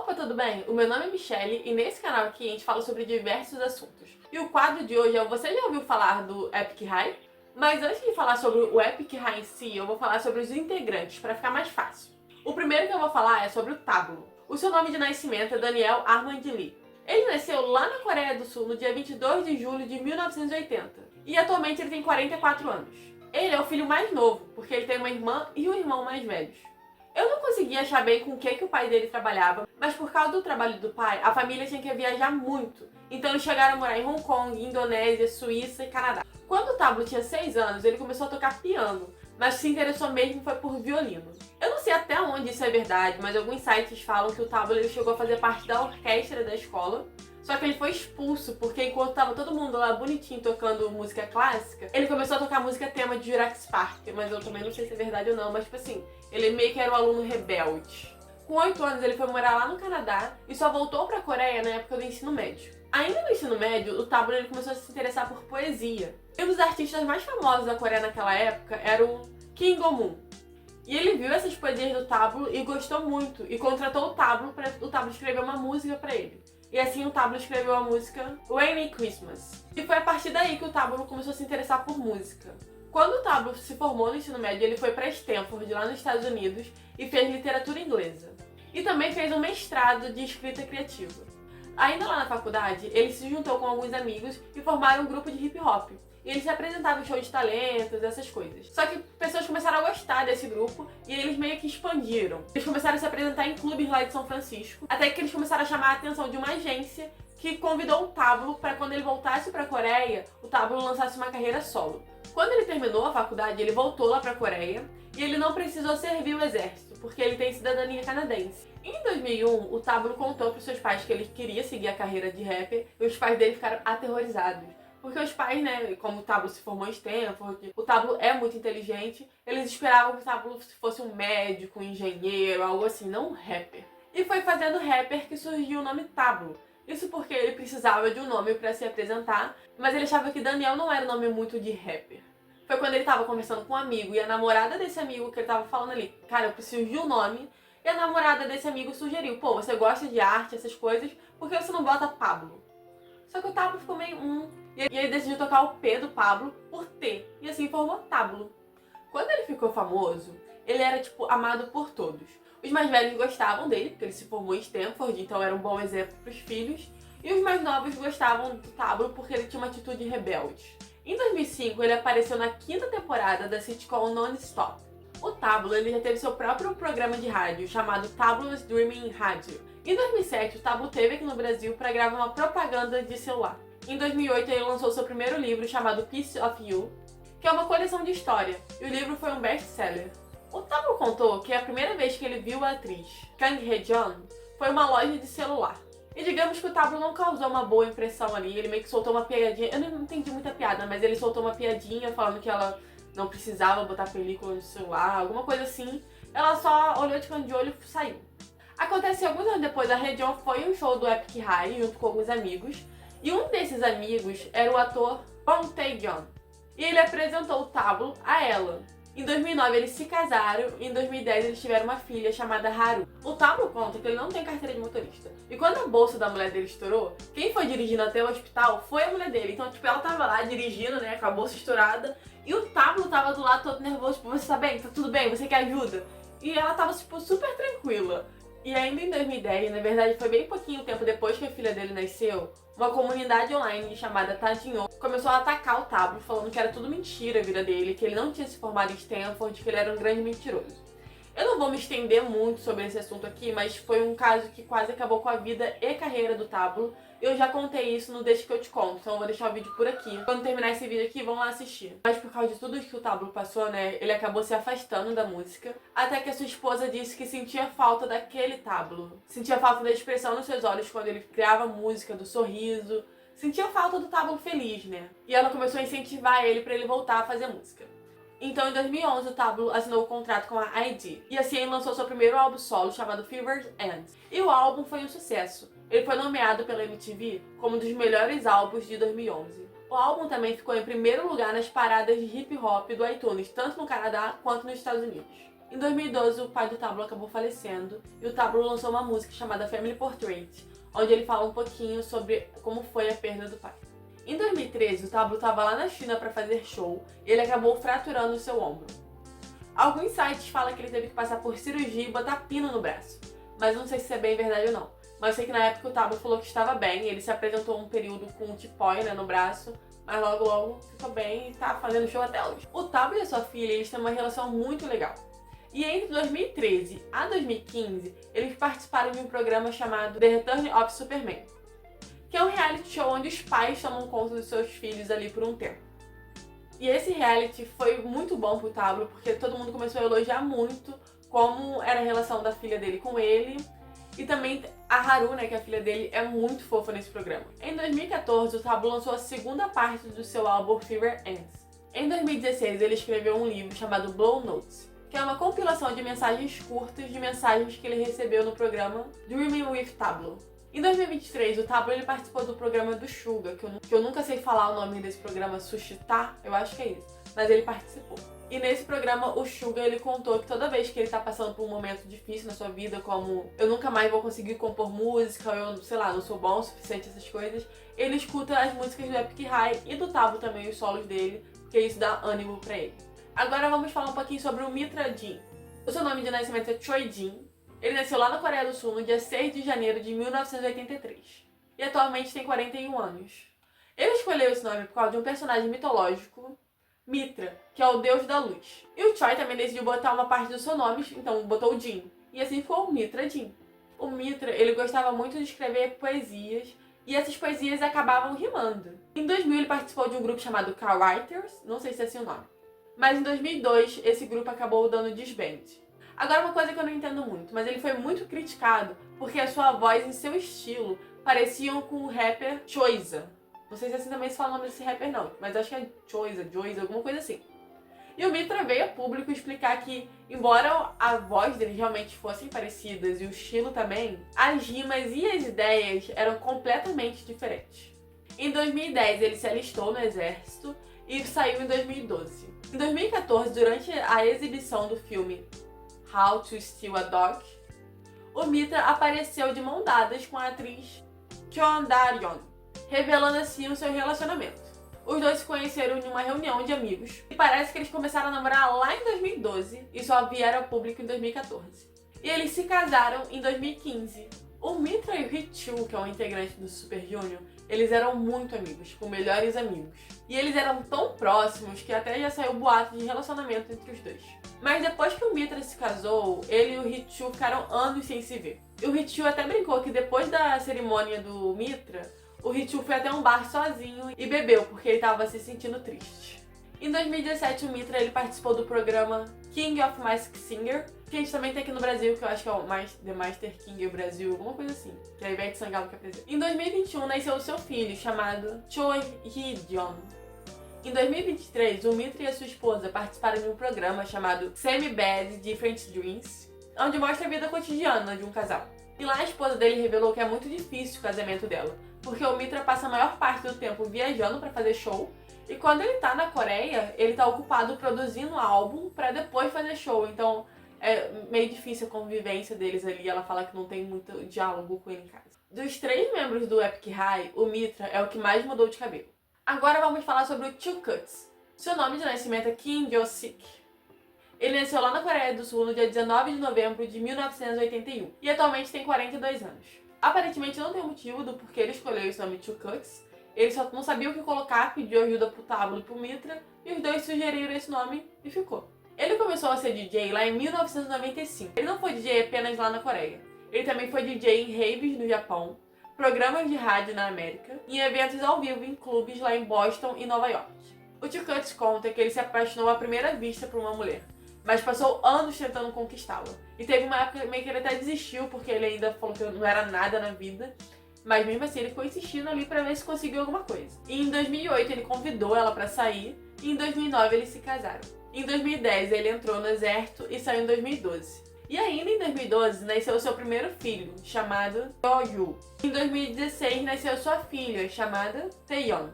Opa, tudo bem? O meu nome é Michelle e nesse canal aqui a gente fala sobre diversos assuntos. E o quadro de hoje é Você já ouviu falar do Epic High? Mas antes de falar sobre o Epic High em si, eu vou falar sobre os integrantes, para ficar mais fácil. O primeiro que eu vou falar é sobre o Tablo. O seu nome de nascimento é Daniel Armand Lee. Ele nasceu lá na Coreia do Sul no dia 22 de julho de 1980 e atualmente ele tem 44 anos. Ele é o filho mais novo, porque ele tem uma irmã e um irmão mais velhos. Eu não consegui achar bem com o que o pai dele trabalhava, mas por causa do trabalho do pai, a família tinha que viajar muito. Então eles chegaram a morar em Hong Kong, Indonésia, Suíça e Canadá. Quando o Tablo tinha 6 anos, ele começou a tocar piano, mas se interessou mesmo foi por violino. Eu não sei até onde isso é verdade, mas alguns sites falam que o Tablo ele chegou a fazer parte da orquestra da escola, só que ele foi expulso porque enquanto tava todo mundo lá bonitinho tocando música clássica, ele começou a tocar música tema de Jurassic Park, mas eu também não sei se é verdade ou não, mas tipo assim, ele meio que era um aluno rebelde. Com 8 anos ele foi morar lá no Canadá e só voltou pra Coreia na época do ensino médio. Ainda no ensino médio, o Tablo ele começou a se interessar por poesia. E um dos artistas mais famosos da Coreia naquela época era o Kim Go-moon. E ele viu essas poesias do Tablo e gostou muito e contratou o Tablo para o Tablo escrever uma música para ele. E assim o Tablo escreveu a música Rainy Christmas. E foi a partir daí que o Tablo começou a se interessar por música. Quando o Tablo se formou no ensino médio, ele foi para Stanford, lá nos Estados Unidos, e fez literatura inglesa. E também fez um mestrado de escrita criativa. Ainda lá na faculdade, ele se juntou com alguns amigos e formaram um grupo de hip hop. E eles se apresentavam em shows de talentos, essas coisas. Só que pessoas começaram a gostar desse grupo e eles meio que expandiram. Eles começaram a se apresentar em clubes lá de São Francisco, até que eles começaram a chamar a atenção de uma agência que convidou o Tablo para quando ele voltasse para a Coreia, o Tablo lançasse uma carreira solo. Quando ele terminou a faculdade, ele voltou lá para a Coreia e ele não precisou servir o exército, porque ele tem cidadania canadense. Em 2001, o Tablo contou para os seus pais que ele queria seguir a carreira de rapper e os pais dele ficaram aterrorizados. Porque os pais, né, como o Tablo se formou em Stanford, o Tablo é muito inteligente, eles esperavam que o Tablo fosse um médico, um engenheiro, algo assim, não um rapper. E foi fazendo rapper que surgiu o nome Tablo. Isso porque ele precisava de um nome para se apresentar, mas ele achava que Daniel não era um nome muito de rapper. Foi quando ele tava conversando com um amigo e a namorada desse amigo que ele tava falando ali, cara, eu preciso de um nome, e a namorada desse amigo sugeriu, pô, você gosta de arte, essas coisas, por que você não bota Pablo? Só que o Tablo ficou meio e ele decidiu trocar o P do Pablo por T, e assim formou Tablo. Quando ele ficou famoso, ele era, tipo, amado por todos. Os mais velhos gostavam dele, porque ele se formou em Stanford, então era um bom exemplo para os filhos, e os mais novos gostavam do Tablo porque ele tinha uma atitude rebelde. Em 2005, ele apareceu na 5ª temporada da sitcom Non-Stop. O Tablo ele já teve seu próprio programa de rádio, chamado Tablo's Dreaming Rádio. Em 2007, o Tablo teve aqui no Brasil para gravar uma propaganda de celular. Em 2008, ele lançou seu primeiro livro, chamado Piece of You, que é uma coleção de história, e o livro foi um best-seller. O Tablo contou que a primeira vez que ele viu a atriz Kang Hae-jeon foi uma loja de celular. E digamos que o Tablo não causou uma boa impressão ali, ele meio que soltou uma piadinha, eu não entendi muita piada, mas ele soltou uma piadinha falando que ela não precisava botar película no celular, alguma coisa assim. Ela só olhou de canto de olho e saiu. Acontece alguns anos depois, a Hae-jeon foi em um show do Epic High junto com alguns amigos, e um desses amigos era o ator Bong Tae-yeon, e ele apresentou o Tablo a ela. Em 2009 eles se casaram e em 2010 eles tiveram uma filha chamada Haru. O Tablo conta que ele não tem carteira de motorista. E quando a bolsa da mulher dele estourou, quem foi dirigindo até o hospital foi a mulher dele. Então, tipo, ela tava lá dirigindo, né, com a bolsa estourada. E o Tablo tava do lado todo nervoso, tipo, você tá bem? Tá tudo bem? Você quer ajuda? E ela tava, tipo, super tranquila. E ainda em 2010, na verdade foi bem pouquinho tempo depois que a filha dele nasceu, uma comunidade online chamada Tadinho começou a atacar o Tablo, falando que era tudo mentira a vida dele, que ele não tinha se formado em Stanford, que ele era um grande mentiroso. Eu não vou me estender muito sobre esse assunto aqui, mas foi um caso que quase acabou com a vida e carreira do Tablo. Eu já contei isso no Deixa que eu te conto, então eu vou deixar o vídeo por aqui. Quando terminar esse vídeo aqui, vão lá assistir. Mas por causa de tudo que o Tablo passou, né, ele acabou se afastando da música, até que a sua esposa disse que sentia falta daquele Tablo. Sentia falta da expressão nos seus olhos quando ele criava música, do sorriso. Sentia falta do Tablo feliz, né? E ela começou a incentivar ele pra ele voltar a fazer música. Então, em 2011, o Tablo assinou o contrato com a ID. E assim ele lançou seu primeiro álbum solo, chamado Fever's End. E o álbum foi um sucesso. Ele foi nomeado pela MTV como um dos melhores álbuns de 2011. O álbum também ficou em primeiro lugar nas paradas de hip hop do iTunes, tanto no Canadá quanto nos Estados Unidos. Em 2012, o pai do Tablo acabou falecendo e o Tablo lançou uma música chamada Family Portrait, onde ele fala um pouquinho sobre como foi a perda do pai. Em 2013, o Tablo estava lá na China para fazer show e ele acabou fraturando o seu ombro. Alguns sites falam que ele teve que passar por cirurgia e botar pino no braço, mas não sei se isso é bem verdade ou não. Mas eu sei que na época o Tablo falou que estava bem, ele se apresentou um período com um tipóia, no braço, mas logo ficou bem e tá fazendo show até hoje. O Tablo e a sua filha, eles têm uma relação muito legal. E entre 2013 a 2015, eles participaram de um programa chamado The Return of Superman, que é um reality show onde os pais tomam conta dos seus filhos ali por um tempo. E esse reality foi muito bom pro Tablo, porque todo mundo começou a elogiar muito como era a relação da filha dele com ele. E também a Haru, que é a filha dele, é muito fofa nesse programa. Em 2014, o Tablo lançou a segunda parte do seu álbum Fever Ends. Em 2016, ele escreveu um livro chamado Blow Notes, que é uma compilação de mensagens curtas de mensagens que ele recebeu no programa Dreaming with Tablo. Em 2023, o Tablo ele participou do programa do Suga, que eu nunca sei falar o nome desse programa, Sushita, eu acho que é isso, mas ele participou. E nesse programa, o Suga, ele contou que toda vez que ele tá passando por um momento difícil na sua vida, como eu nunca mais vou conseguir compor música, eu, sei lá, não sou bom o suficiente, essas coisas, ele escuta as músicas do Epic High e do Tablo também, os solos dele, porque isso dá ânimo pra ele. Agora vamos falar um pouquinho sobre o Mitra Jin. O seu nome de nascimento é Choi Jin. Ele nasceu lá na Coreia do Sul no dia 6 de janeiro de 1983 e atualmente tem 41 anos. Ele escolheu esse nome por causa de um personagem mitológico, Mitra, que é o deus da luz. E o Choi também decidiu botar uma parte do seu nome, então botou o Jin, e assim ficou o Mitra Jin. O Mitra, ele gostava muito de escrever poesias e essas poesias acabavam rimando. Em 2000 ele participou de um grupo chamado Car Writers, não sei se é assim o nome. Mas em 2002 esse grupo acabou dando disband. Agora uma coisa que eu não entendo muito, mas ele foi muito criticado porque a sua voz e seu estilo pareciam com o rapper Choiza. Não sei se assim também se fala o nome desse rapper não, mas acho que é Choiza, alguma coisa assim. E o Mitra veio a público explicar que, embora a voz deles realmente fossem parecidas e o estilo também, as rimas e as ideias eram completamente diferentes. Em 2010 ele se alistou no exército e saiu em 2012. Em 2014, durante a exibição do filme How to Steal a Dog, o Mitra apareceu de mão dadas com a atriz Chon Da-yeon, revelando assim o seu relacionamento. Os dois se conheceram em uma reunião de amigos e parece que eles começaram a namorar lá em 2012 e só vieram ao público em 2014. E eles se casaram em 2015. O Mitra e o Hee-chul, que é um integrante do Super Junior, eles eram muito amigos, tipo, melhores amigos. E eles eram tão próximos que até já saiu boato de relacionamento entre os dois. Mas depois que o Mitra se casou, ele e o Hee-chul ficaram anos sem se ver. E o Hee-chul até brincou que depois da cerimônia do Mitra, o Hee-chul foi até um bar sozinho e bebeu, porque ele estava se sentindo triste. Em 2017, o Mitra ele participou do programa King of Masked Singer, que a gente também tem aqui no Brasil, que eu acho que é o The Master King Brasil, alguma coisa assim, que é a Ivete Sangalo que apresenta. Em 2021, nasceu o seu filho, chamado Choi Hee-jeon. Em 2023, o Mitra e a sua esposa participaram de um programa chamado Semi-Bad Different Dreams, onde mostra a vida cotidiana de um casal. E lá a esposa dele revelou que é muito difícil o casamento dela, porque o Mitra passa a maior parte do tempo viajando para fazer show, e quando ele tá na Coreia, ele tá ocupado produzindo álbum para depois fazer show, então é meio difícil a convivência deles ali, ela fala que não tem muito diálogo com ele em casa. Dos 3 membros do Epic High, o Mitra é o que mais mudou de cabelo. Agora vamos falar sobre o Chukuts. Seu nome de nascimento é Kim Jo-sik. Ele nasceu lá na Coreia do Sul no dia 19 de novembro de 1981 e atualmente tem 42 anos. Aparentemente não tem motivo do porquê ele escolheu esse nome Chukuts. Ele só não sabia o que colocar, pediu ajuda pro Tablo e pro Mitra e os dois sugeriram esse nome e ficou. Ele começou a ser DJ lá em 1995. Ele não foi DJ apenas lá na Coreia. Ele também foi DJ em raves no Japão, programas de rádio na América e eventos ao vivo em clubes lá em Boston e Nova York. O Chukuts conta que ele se apaixonou à primeira vista por uma mulher, mas passou anos tentando conquistá-la. E teve uma época meio que ele até desistiu, porque ele ainda falou que não era nada na vida, mas mesmo assim ele ficou insistindo ali pra ver se conseguiu alguma coisa. E em 2008 ele convidou ela pra sair e em 2009 eles se casaram. Em 2010 ele entrou no exército e saiu em 2012. E ainda em 2012 nasceu seu primeiro filho, chamado Do-yu. Em 2016 nasceu sua filha, chamada Taeyeon.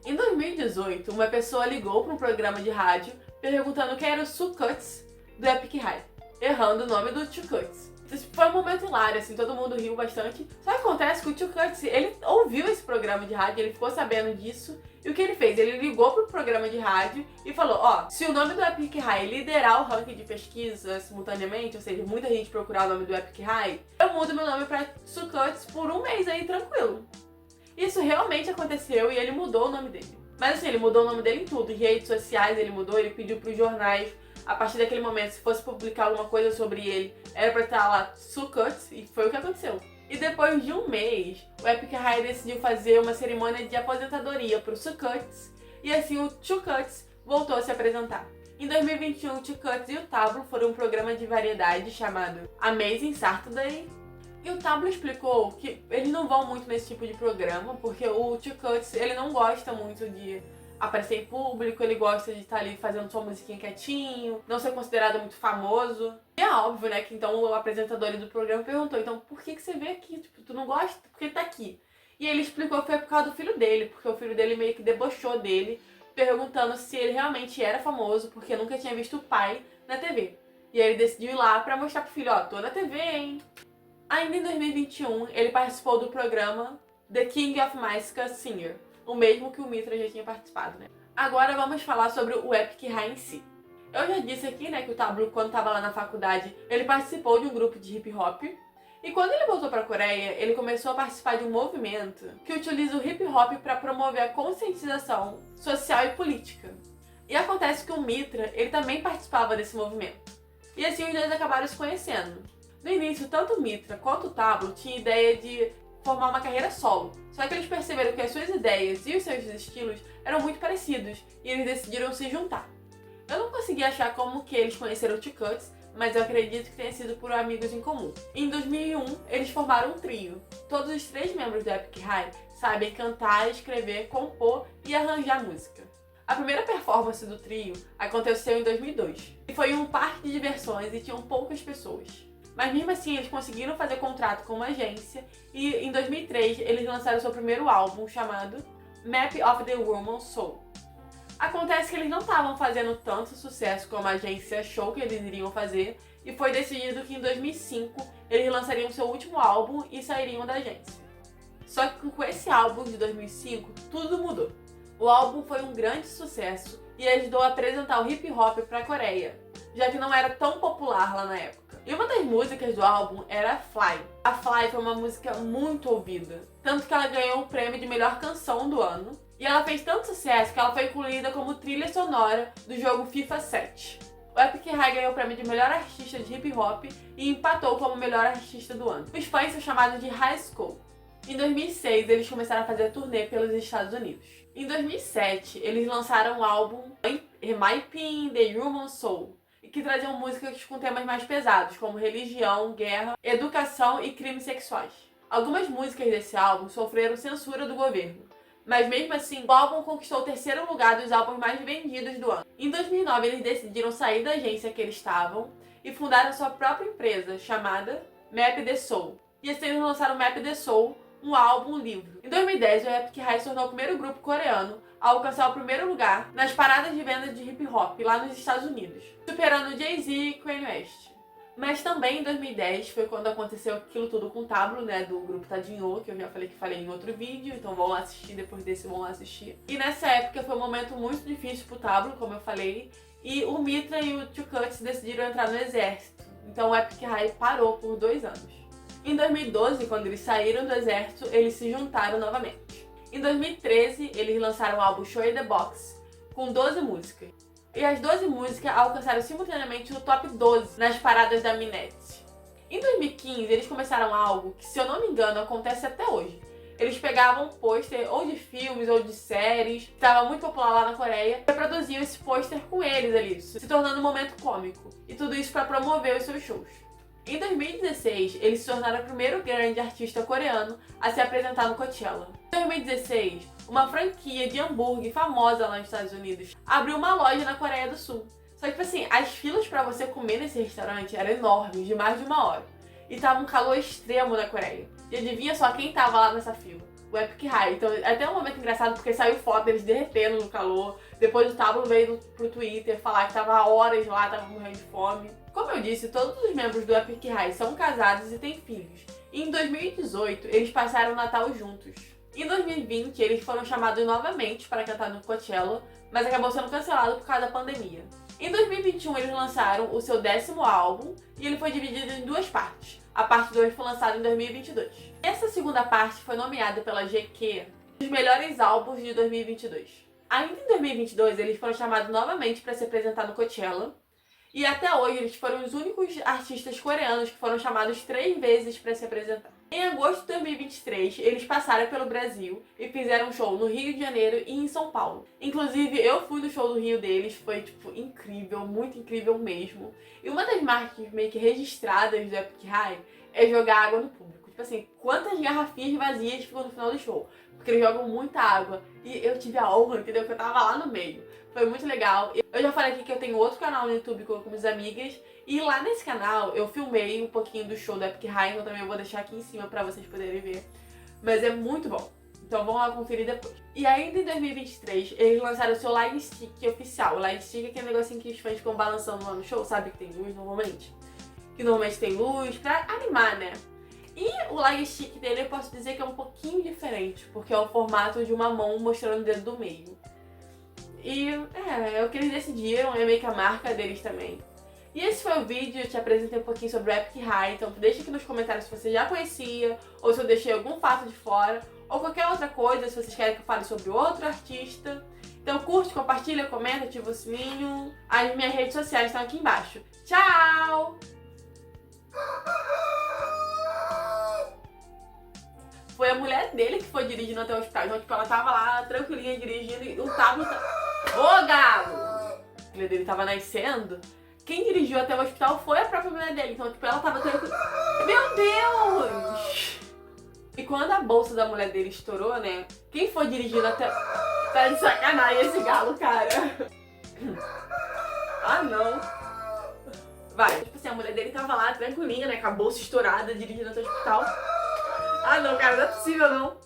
Em 2018, uma pessoa ligou para um programa de rádio perguntando quem era o Chukuts do Epic High, errando o nome do Chuckuts. Foi um momento hilário, assim, todo mundo riu bastante. Só que acontece que o Chuckuts, ele ouviu esse programa de rádio, ele ficou sabendo disso. E o que ele fez? Ele ligou pro programa de rádio e falou, ó, se o nome do Epic High liderar o ranking de pesquisa simultaneamente, ou seja, muita gente procurar o nome do Epic High, eu mudo meu nome pra Chuckuts por um mês aí, tranquilo. Isso realmente aconteceu e ele mudou o nome dele. Mas assim, ele mudou o nome dele em tudo, em redes sociais ele mudou, ele pediu pros jornais, a partir daquele momento, se fosse publicar alguma coisa sobre ele, era pra estar lá Chuckuts, e foi o que aconteceu. E depois de um mês, o Epic High decidiu fazer uma cerimônia de aposentadoria pro Chuckuts, e assim o Chuckuts voltou a se apresentar. Em 2021, o Chuckuts e o Tablo foram um programa de variedade chamado Amazing Saturday. E o Tablo explicou que eles não vão muito nesse tipo de programa, porque o Chuckuts, ele não gosta muito de aparecer em público, ele gosta de estar ali fazendo sua musiquinha quietinho, não ser considerado muito famoso. E é óbvio, né, que então o apresentador do programa perguntou, então por que você veio aqui? Tipo, tu não gosta? Por que tá aqui? E ele explicou que foi por causa do filho dele, porque o filho dele meio que debochou dele, perguntando se ele realmente era famoso, porque nunca tinha visto o pai na TV. E aí ele decidiu ir lá pra mostrar pro filho, ó, tô na TV, hein? Ainda em 2021, ele participou do programa The King of Massacre Singer, o mesmo que o Mitra já tinha participado, né? Agora vamos falar sobre o Epic High em si. Eu já disse aqui, né, que o Tablo, quando estava lá na faculdade, ele participou de um grupo de hip hop. E quando ele voltou para a Coreia, ele começou a participar de um movimento que utiliza o hip hop para promover a conscientização social e política. E acontece que o Mitra, ele também participava desse movimento. E assim os dois acabaram se conhecendo. No início, tanto o Mitra quanto o Tablo tinham ideia de formar uma carreira solo. Só que eles perceberam que as suas ideias e os seus estilos eram muito parecidos e eles decidiram se juntar. Eu não consegui achar como que eles conheceram o Chuckuts, mas eu acredito que tenha sido por amigos em comum. Em 2001, eles formaram um trio. Todos os 3 membros do Epic High sabem cantar, escrever, compor e arranjar música. A primeira performance do trio aconteceu em 2002 e foi em um parque de diversões e tinham poucas pessoas. Mas mesmo assim, eles conseguiram fazer contrato com uma agência e em 2003 eles lançaram seu primeiro álbum chamado Map of the Woman Soul. Acontece que eles não estavam fazendo tanto sucesso como a agência achou que eles iriam fazer e foi decidido que em 2005 eles lançariam seu último álbum e sairiam da agência. Só que com esse álbum de 2005, tudo mudou. O álbum foi um grande sucesso e ajudou a apresentar o hip hop para a Coreia, já que não era tão popular lá na época. E uma das músicas do álbum era Fly. A Fly foi uma música muito ouvida, tanto que ela ganhou o prêmio de melhor canção do ano. E ela fez tanto sucesso que ela foi incluída como trilha sonora do jogo FIFA 7. O Epic High ganhou o prêmio de melhor artista de hip hop e empatou como melhor artista do ano. Os fãs são chamados de High School. Em 2006, eles começaram a fazer a turnê pelos Estados Unidos. Em 2007, eles lançaram o álbum My Pin The Human Soul, que traziam músicas com temas mais pesados, como religião, guerra, educação e crimes sexuais. Algumas músicas desse álbum sofreram censura do governo, mas mesmo assim, o álbum conquistou o 3º lugar dos álbuns mais vendidos do ano. Em 2009, eles decidiram sair da agência que eles estavam e fundaram sua própria empresa, chamada Map the Soul. E assim eles lançaram Map the Soul, um álbum livro. Em 2010, o Epic High se tornou o primeiro grupo coreano a alcançar o 1º lugar nas paradas de venda de hip hop lá nos Estados Unidos, superando Jay-Z e Kanye West. Mas também em 2010 foi quando aconteceu aquilo tudo com o Tablo, né, do grupo Tadinho, que eu já falei em outro vídeo, então vão lá assistir, depois desse vão lá assistir. E nessa época foi um momento muito difícil pro Tablo, como eu falei, e o Mitra e o Chuckuts decidiram entrar no exército, então o Epic High parou por 2 anos. Em 2012, quando eles saíram do exército, eles se juntaram novamente. Em 2013, eles lançaram o álbum Show in the Box, com 12 músicas. E as 12 músicas alcançaram simultaneamente o top 12 nas paradas da Mnet. Em 2015, eles começaram algo que, se eu não me engano, acontece até hoje. Eles pegavam um pôster ou de filmes ou de séries, que estava muito popular lá na Coreia, e reproduziam esse pôster com eles ali, se tornando um momento cômico. E tudo isso para promover os seus shows. Em 2016, eles se tornaram o primeiro grande artista coreano a se apresentar no Coachella. Em 2016, uma franquia de hambúrguer famosa lá nos Estados Unidos abriu uma loja na Coreia do Sul. Só que, tipo assim, as filas pra você comer nesse restaurante eram enormes, de mais de 1 hora. E tava um calor extremo na Coreia. E adivinha só quem tava lá nessa fila? O Epic High. Então, é até um momento engraçado porque saiu foto deles derretendo no calor. Depois o Tablo veio pro Twitter falar que tava há horas lá, tava morrendo de fome. Como eu disse, todos os membros do Epic High são casados e têm filhos. E em 2018, eles passaram o Natal juntos. Em 2020, eles foram chamados novamente para cantar no Coachella, mas acabou sendo cancelado por causa da pandemia. Em 2021, eles lançaram o seu 10º álbum e ele foi dividido em 2 partes. A parte 2 foi lançada em 2022. Essa segunda parte foi nomeada pela GQ dos melhores álbuns de 2022. Ainda em 2022, eles foram chamados novamente para se apresentar no Coachella. E até hoje, eles foram os únicos artistas coreanos que foram chamados 3 vezes para se apresentar. Em agosto de 2023, eles passaram pelo Brasil e fizeram um show no Rio de Janeiro e em São Paulo. Inclusive, eu fui no show do Rio deles, foi, incrível, muito incrível mesmo. E uma das marcas meio que registradas do Epic High é jogar água no público. Tipo assim, quantas garrafinhas vazias ficam no final do show? Porque eles jogam muita água. E eu tive a honra, entendeu? Que eu tava lá no meio. Foi muito legal. Eu já falei aqui que eu tenho outro canal no YouTube com minhas amigas. E lá nesse canal eu filmei um pouquinho do show do Epic High. Então também eu vou deixar aqui em cima pra vocês poderem ver. Mas é muito bom. Então vão lá conferir depois. E ainda em 2023, eles lançaram o seu Light Stick oficial. O Light Stick é aquele negocinho que os fãs ficam balançando lá no show. Sabe que tem luz normalmente? Que normalmente tem luz pra animar, né? E o Light Stick dele eu posso dizer que é um pouquinho diferente, porque é o formato de uma mão mostrando o dedo do meio. E é o que eles decidiram, é meio que a marca deles também. E esse foi o vídeo, eu te apresentei um pouquinho sobre o Epic High, então deixa aqui nos comentários se você já conhecia, ou se eu deixei algum fato de fora, ou qualquer outra coisa, se vocês querem que eu fale sobre outro artista. Então curte, compartilha, comenta, ativa o sininho. As minhas redes sociais estão aqui embaixo. Tchau! Foi a mulher dele que foi dirigindo até o hospital. Então, tipo, ela tava lá, tranquilinha, dirigindo, e o Tablo... Ô, galo! A mulher dele tava nascendo. Quem dirigiu até o hospital foi a própria mulher dele. Então, tipo, ela tava tranquila. Meu Deus! E quando a bolsa da mulher dele estourou, né? Quem foi dirigindo até... Tá de sacanagem esse galo, cara. Ah, não. Vai. Tipo assim, a mulher dele tava lá, tranquilinha, né? Com a bolsa estourada, dirigindo até o hospital. Ah não, cara, não é possível não.